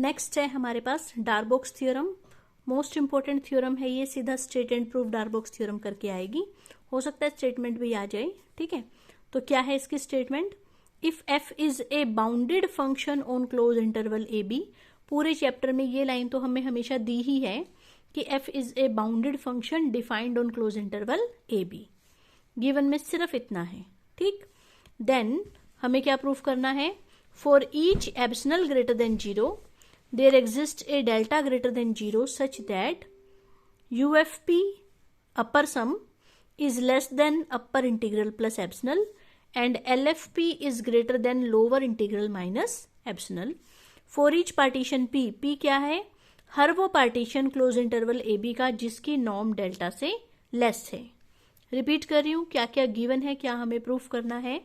Next है हमारे पास डार्बोक्स theorem. Most important theorem है ये, सीधा स्टेट एंड प्रूव डार्बोक्स थ्योरम करके आएगी, हो सकता है स्टेटमेंट भी आ जाए, ठीक है। तो क्या है इसकी statement? If f is a bounded function on close interval a b, पूरे चैप्टर में ये लाइन तो हमें हमेशा दी ही है कि f is a bounded function defined on close interval a b, given में सिर्फ इतना है, ठीक। देन हमें क्या प्रूफ करना है? For each epsilon greater than 0 there exist a delta greater than 0 such that UFP upper sum is less than upper integral plus epsilon and LFP is greater than lower integral minus epsilon for each partition P। P क्या है? हर वो partition close interval AB का जिसकी norm delta से less है। Repeat कर रही हूँ, क्या क्या गिवन है, क्या हमें प्रूफ करना है।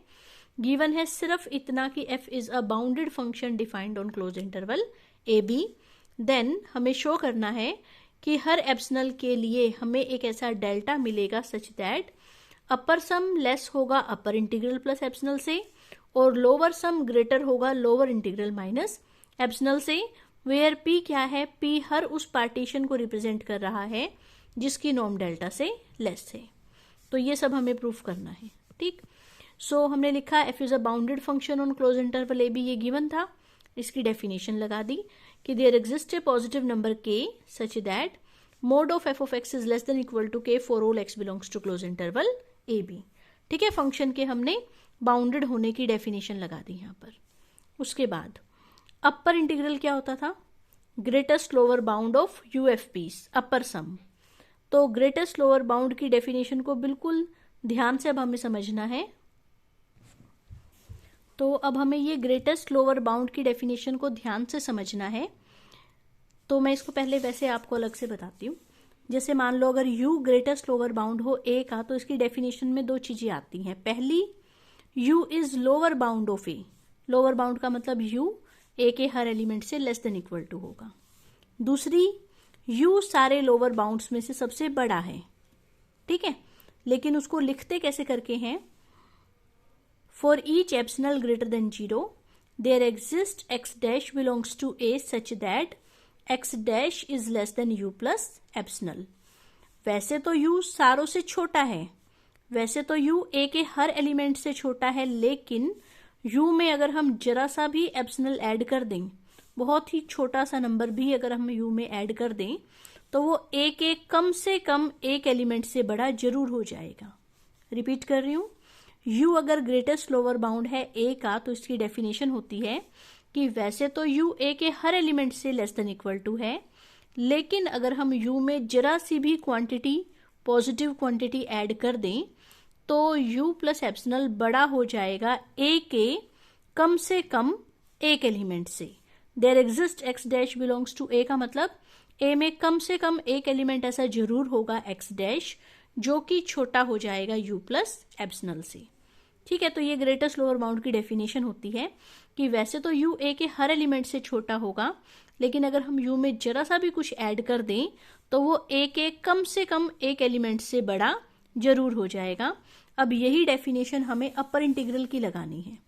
गिवन है सिर्फ इतना कि f is a bounded function defined on close interval AB। Then हमें शो करना है कि हर एप्सिलॉन के लिए हमें एक ऐसा डेल्टा मिलेगा such that upper sum less होगा अपर इंटीग्रल प्लस एप्सिलॉन से और लोअर सम ग्रेटर होगा लोअर इंटीग्रल माइनस एप्सिलॉन से, वेयर P क्या है? P हर उस पार्टीशन को रिप्रेजेंट कर रहा है जिसकी नॉर्म डेल्टा से लेस है। तो ये सब हमें प्रूफ करना है, ठीक। सो हमने लिखा f is a bounded function on close interval a b, ये गिवन था। इसकी डेफिनेशन लगा दी कि there exist a positive number k such that mod of f of x is less than equal to k for all x belongs to close interval a b, ठीक है। Function के हमने bounded होने की definition लगा दी यहाँ पर। उसके बाद अपर इंटीग्रल क्या होता था? Greatest lower bound of UFPs अपर सम। तो ग्रेटेस्ट लोअर बाउंड की डेफिनेशन को बिल्कुल ध्यान से अब हमें समझना है। तो अब हमें ये ग्रेटेस्ट लोअर बाउंड की डेफिनेशन को ध्यान से समझना है। तो मैं इसको पहले वैसे आपको अलग से बताती हूँ। जैसे मान लो अगर U ग्रेटेस्ट लोअर बाउंड हो A का, तो इसकी डेफिनेशन में दो चीजें आती हैं। पहली, U is lower bound of A। Lower bound का मतलब U A के हर एलिमेंट से लेस देन इक्वल टू होगा। दूसरी, U सारे लोअर बाउंड्स में से सबसे बड़ा है, ठीक है। लेकिन उसको लिखते कैसे करके हैं? For each epsilon greater than 0 there exist x dash belongs to A such that x dash is less than U plus epsilon. वैसे तो U सारों से छोटा है, वैसे तो U A के हर एलिमेंट से छोटा है, लेकिन U में अगर हम जरा सा भी एप्सिलॉन ऐड कर दें, बहुत ही छोटा सा नंबर भी अगर हम U में ऐड कर दें, तो वो A के कम से कम एक एलिमेंट से बड़ा जरूर हो जाएगा। रिपीट कर रही हूँ, U अगर ग्रेटेस्ट लोअर बाउंड है A का, तो इसकी डेफिनेशन होती है कि वैसे तो U A के हर एलिमेंट से लेस देन इक्वल टू है, लेकिन अगर हम U में जरा सी भी क्वांटिटी, पॉजिटिव क्वांटिटी ऐड कर दें, तो U प्लस एप्सिलॉन बड़ा हो जाएगा A के कम से कम एक एलिमेंट से। There exist x dash belongs to A का मतलब A में कम से कम एक एलिमेंट ऐसा जरूर होगा x डैश जो कि छोटा हो जाएगा U प्लस एप्सिलॉन से, ठीक है। तो ये ग्रेटेस्ट लोअर बाउंड की डेफिनेशन होती है कि वैसे तो U A के हर एलिमेंट से छोटा होगा, लेकिन अगर हम U में जरा सा भी कुछ ऐड कर दें तो वो A के कम से कम एक एलिमेंट से बड़ा जरूर हो जाएगा। अब यही डेफिनेशन हमें अपर इंटीग्रल की लगानी है।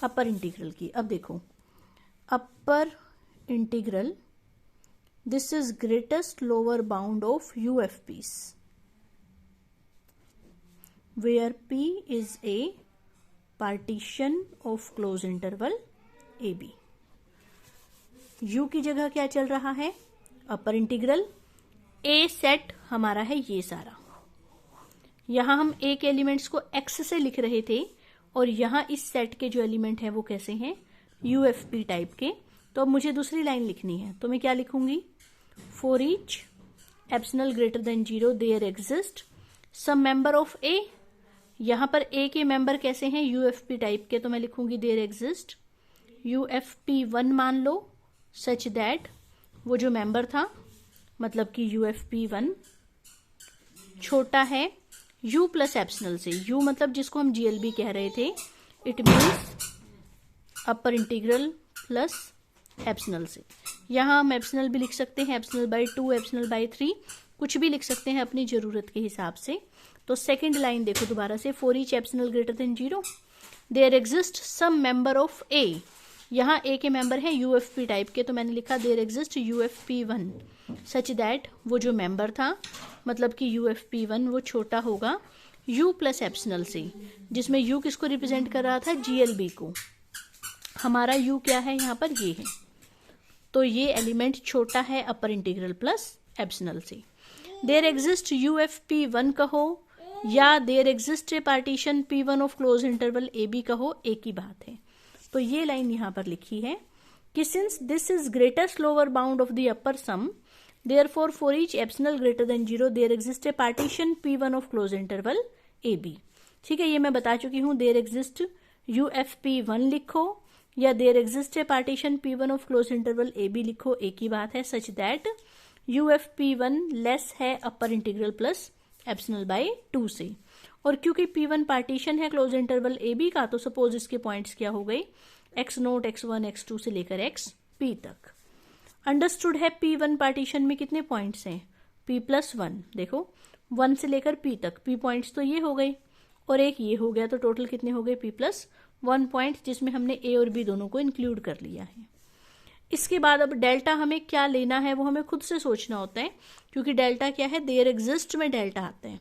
अपर इंटीग्रल की, अब देखो, upper integral, this is greatest lower bound of UFPs where P is a partition of closed interval AB। U की जगह क्या चल रहा है? Upper integral. A सेट हमारा है ये सारा। यहां हम A के एलिमेंट्स को X से लिख रहे थे और यहां इस सेट के जो एलिमेंट है वो कैसे हैं? UFP टाइप के। तो अब मुझे दूसरी लाइन लिखनी है, तो मैं क्या लिखूंगी? For each epsilon greater than 0 there exist some member of A। यहां पर A के मेंबर कैसे हैं? UFP टाइप के, तो मैं लिखूंगी देयर एग्जिस्ट UFP1 मान लो सच दैट वो जो मेंबर था, मतलब कि UFP1 छोटा है U प्लस एप्सिलॉन से। U मतलब जिसको हम GLB कह रहे थे, it means upper integral plus epsilon से। यहाँ हम एप्सिलॉन भी लिख सकते हैं, एप्सिलॉन बाई 2, एप्सिलॉन बाई 3, कुछ भी लिख सकते हैं अपनी जरूरत के हिसाब से। तो सेकंड लाइन देखो दोबारा से, for each epsilon greater than 0 there exist some member of A। यहाँ ए के मेंबर हैं यूएफपी टाइप के, तो मैंने लिखा देयर एग्जिस्ट यूएफपी1 सच दैट वो जो मेंबर था, मतलब कि यूएफपी1 वो छोटा होगा U प्लस एप्सिलॉन से, जिसमें U किसको रिप्रेजेंट कर रहा था, GLB को। हमारा U क्या है यहाँ पर, ये है, तो ये एलिमेंट छोटा है अपर इंटीग्रल प्लस एप्सिलॉन से। देयर एग्जिस्ट UFP1 कहो या there exist a partition P1 of close interval AB कहो, एक ही बात है। तो ये लाइन यहाँ पर लिखी है कि since this is greatest lower bound of the upper sum, therefore for each epsilon greater than 0 there exists a partition P1 of close interval AB। ठीक है, ये मैं बता चुकी हूँ। देयर एग्जिस्ट UFP1 लिखो या there exist a partition P1 of close interval AB लिखो, एक ही बात है, सच दैट UFP1 लेस है upper integral plus epsilon bye 2 से। और क्योंकि P1 पार्टीशन है क्लोज इंटरवल AB का, तो सपोज इसके पॉइंट्स क्या हो गए, x0, x1, x2 से लेकर xp तक। अंडरस्टूड है P1 पार्टीशन में कितने पॉइंट्स हैं, P+1। देखो 1 से लेकर P तक, P पॉइंट्स तो ये हो गए और एक ये हो गया, तो टोटल कितने हो गए, P+1 पॉइंट, जिसमें हमने A और B दोनों को इंक्लूड कर लिया है। इसके बाद अब डेल्टा हमें क्या लेना है वो हमें खुद से सोचना होता है, क्योंकि डेल्टा क्या है, देयर एग्जिस्ट में डेल्टा आते हैं।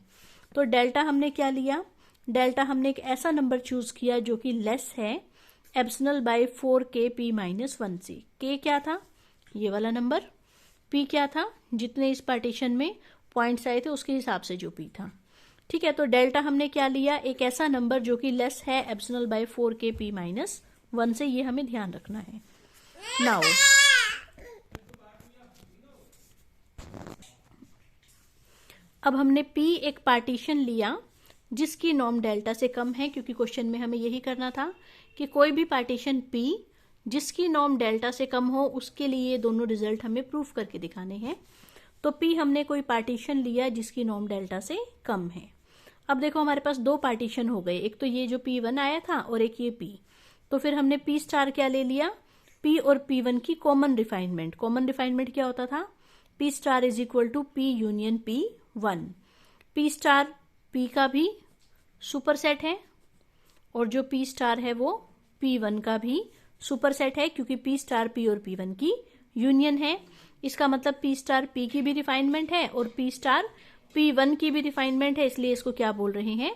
तो डेल्टा हमने क्या लिया, डेल्टा हमने एक ऐसा नंबर चूज किया जो कि लेस है एप्सिलॉन बाय 4kp-1 से। k क्या था, ये वाला नंबर, p क्या था, जितने इस पार्टीशन में पॉइंट्स आए थे उसके हिसाब से जो p था। ठीक है, तो डेल्टा हमने क्या लिया, एक ऐसा नंबर जो कि लेस है एप्सिलॉन बाय 4kp-1 से, ये हमें ध्यान रखना है। नाउ अब हमने P एक पार्टीशन लिया जिसकी नॉर्म डेल्टा से कम है, क्योंकि क्वेश्चन में हमें यही करना था कि कोई भी पार्टीशन P जिसकी नॉर्म डेल्टा से कम हो, उसके लिए ये दोनों रिजल्ट हमें प्रूफ करके दिखाने हैं। तो P हमने कोई पार्टीशन लिया जिसकी नॉर्म डेल्टा से कम है। अब देखो हमारे पास दो पार्टीशन हो गए, एक तो ये जो P1 आया था और एक ये P। तो फिर हमने P स्टार क्या ले लिया, P और P1 की कॉमन रिफाइनमेंट। कॉमन रिफाइनमेंट क्या होता था, P star is equal to P union P1। P star P का भी सुपरसेट है और जो P स्टार है वो P1 का भी सुपरसेट है, क्योंकि P स्टार P और P1 की यूनियन है। इसका मतलब P स्टार P की भी रिफाइनमेंट है और P स्टार P1 की भी रिफाइनमेंट है, इसलिए इसको क्या बोल रहे हैं,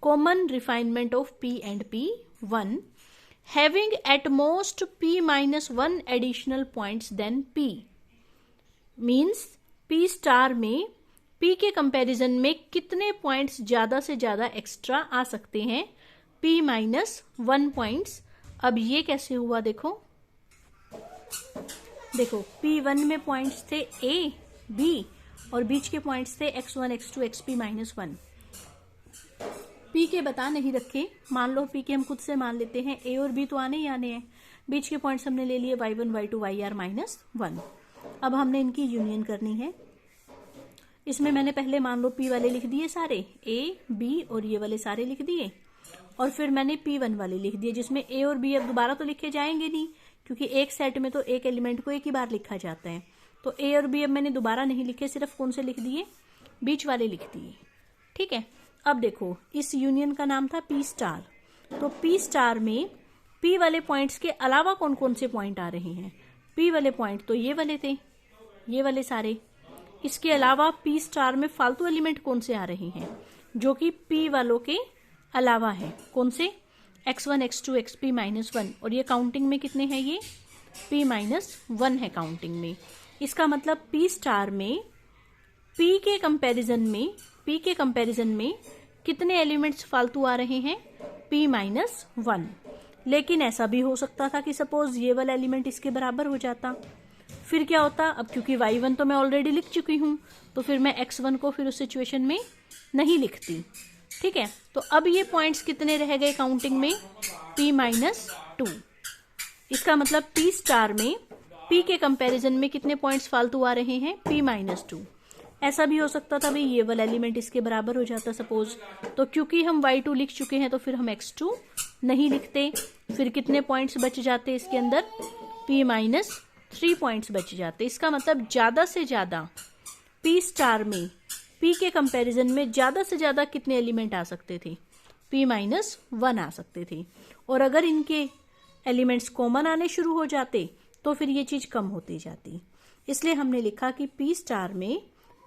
common refinement of P and P1 having at most P-1 additional points than P means P star में P के कंपैरिजन में कितने पॉइंट्स ज्यादा से ज्यादा एक्स्ट्रा आ सकते हैं, P-1 पॉइंट्स। अब ये कैसे हुआ, देखो P1 में पॉइंट्स थे A, B और बीच के पॉइंट्स थे x1, x2, xp-1। P के बता नहीं रखे, मान लो P के हम खुद से मान लेते हैं, A और B तो आने ही आने हैं। बीच के पॉइंट्स हमने ले लिए y1, y2, yr-1। अब हमने इनकी यूनियन करनी है। इसमें मैंने पहले मान लो P वाले लिख दिए सारे, A, B और ये वाले सारे लिख दिए, और फिर मैंने P1 वाले लिख दिए, जिसमें A और B अब दोबारा तो लिखे जाएंगे नहीं, क्योंकि एक सेट में तो एक एलिमेंट को एक ही बार लिखा जाता है। तो A और B अब मैंने दोबारा नहीं लिखे, सिर्फ कौन से लिख दिए, बीच वाले लिख दिए। ठीक है, अब देखो इस यूनियन का नाम था P स्टार। तो P स्टार में P वाले पॉइंट्स के अलावा कौन कौन से पॉइंट आ रहे हैं, P वाले पॉइंट तो ये वाले थे, ये वाले सारे। इसके अलावा P स्टार में फालतू एलिमेंट कौन से आ रहे हैं, जो कि P वालों के अलावा है, कौन से, x1, x2, xp-1। और ये काउंटिंग में कितने हैं, ये P-1 है काउंटिंग में। इसका मतलब P स्टार में P के कंपैरिजन में कितने एलिमेंट्स फालतू आ रहे हैं, P-1। लेकिन ऐसा भी हो सकता था कि सपोज ये वाला एलिमेंट इसके बराबर हो जाता, फिर क्या होता, अब क्योंकि y1 तो मैं ऑलरेडी लिख चुकी हूं, तो फिर मैं x1 को फिर उस सिचुएशन में नहीं लिखती। ठीक है, तो अब ये पॉइंट्स कितने रह गए काउंटिंग में, P-2। इसका मतलब P स्टार में P के कंपैरिजन में कितने पॉइंट्स फालतू आ रहे हैं, P-2। ऐसा भी हो सकता था भाई ये वाला एलिमेंट इसके बराबर हो जाता सपोज, तो क्योंकि हम y2 लिख चुके हैं तो फिर हम x2 नहीं लिखते। फिर कितने पॉइंट्स बच जाते इसके अंदर, P-3 पॉइंट्स बच जाते। इसका मतलब ज्यादा से ज्यादा P स्टार में P के कंपैरिजन में ज्यादा से ज्यादा कितने एलिमेंट आ सकते थे, P-1 आ सकते थे। और अगर इनके एलिमेंट्स कॉमन आने शुरू हो जाते तो फिर ये चीज कम होती जाती। इसलिए हमने लिखा कि पी स्टार में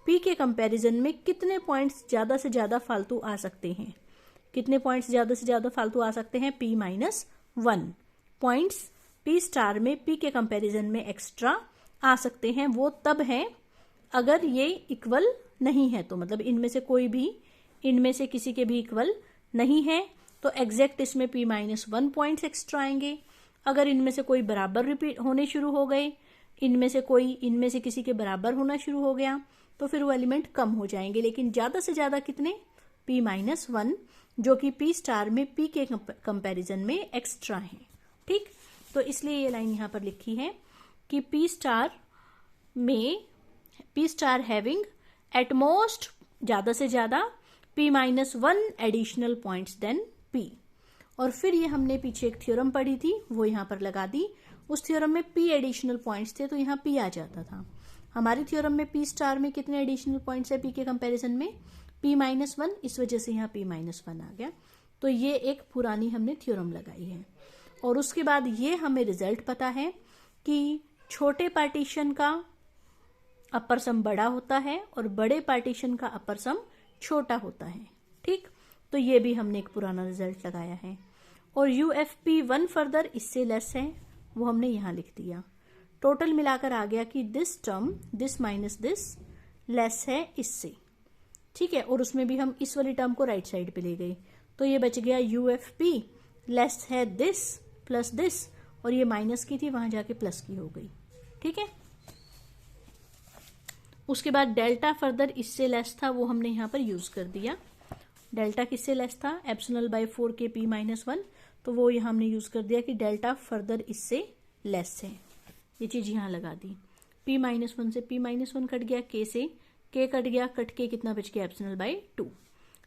पी के कंपैरिजन में कितने पॉइंट्स ज्यादा से ज्यादा फालतू आ सकते हैं, कितने पॉइंट्स ज्यादा से ज्यादा फालतू आ सकते हैं, p-1 पॉइंट्स पी स्टार में पी के कंपैरिजन में एक्स्ट्रा आ सकते हैं। वो तब है अगर ये इक्वल नहीं है, तो मतलब इनमें से कोई भी इनमें से किसी के भी इक्वल नहीं है तो एग्जैक्ट इसमें p-1 पॉइंट्स एक्स्ट्रा आएंगे। अगर इनमें से कोई बराबर रिपीट होने शुरू हो गए, इनमें से किसी के बराबर होना शुरू हो गया तो फिर वो एलिमेंट कम हो जाएंगे। लेकिन ज्यादा से ज्यादा कितने, p-1, जो कि पी स्टार में पी के कंपैरिजन में एक्स्ट्रा है। ठीक, तो इसलिए ये लाइन यहां पर लिखी है कि P star having at most ज्यादा से ज्यादा p-1 additional points then p। और फिर ये हमने पीछे एक थ्योरम पढ़ी थी वो यहां पर लगा दी। उस थ्योरम में p एडिशनल पॉइंट्स थे तो यहाँ p आ जाता था। हमारी थ्योरम में पी स्टार में कितने एडिशनल पॉइंट्स है p के कंपैरिजन में, p-1, इस वजह से यहाँ p-1 आ गया। तो ये एक पुरानी हमने थ्योरम लगाई है। और उसके बाद ये हमें रिजल्ट पता है कि छोटे पार्टीशन का अपर सम बड़ा होता है और बड़े पार्टीशन का अपर सम छोटा होता है। ठीक, तो ये भी हमने एक पुराना रिजल्ट लगाया है। और UFP1 फर्दर इससे लेस है, वो हमने यहां लिख दिया। टोटल मिलाकर आ गया कि this term this minus this less है इससे। ठीक है, और उसमें भी हम इस वाली टर्म को राइट साइड पे ले गए तो ये बच गया UFP लेस है दिस प्लस दिस, और ये माइनस की थी वहां जाके प्लस की हो गई। ठीक है, उसके बाद डेल्टा फर्दर इससे लेस था वो हमने यहां पर यूज कर दिया। डेल्टा किससे लेस था, ε/4 के p-1, तो वो यहां हमने यूज कर दिया कि डेल्टा फर्दर इससे लेस है। ये चीज यहां लगा दी। p-1 से p-1 कट गया, k से k कट गया, कट के कितना बच गया ε/2।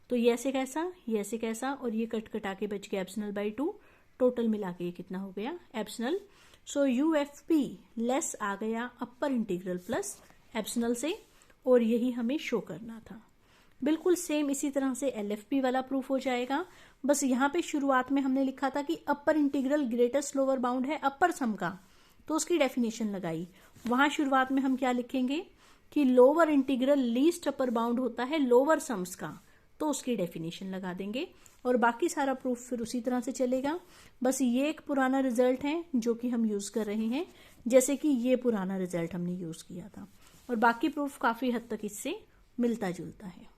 तो ये ऐसे कैसा और ये कट कटा के बच गया ε/2। टोटल मिला के ये कितना हो गया एप्सिलॉन। सो UFP लेस आ गया अपर इंटीग्रल प्लस एप्सिलॉन से, और यही हमें शो करना था। बिल्कुल सेम इसी तरह से LFP वाला प्रूफ हो जाएगा। बस यहाँ पे शुरुआत में हमने लिखा था कि upper integral greatest lower bound है अपर सम का, तो उसकी डेफिनेशन लगाई। वहां शुरुआत में हम क्या लिखेंगे कि lower integral least upper bound होता है लोअर सम्स का, तो उसकी डेफिनेशन लगा देंगे और बाकी सारा प्रूफ फिर उसी तरह से चलेगा। बस ये एक पुराना रिजल्ट है जो कि हम यूज कर रहे हैं, जैसे कि ये पुराना रिजल्ट हमने यूज किया था, और बाकी प्रूफ काफी हद तक इससे मिलता जुलता है।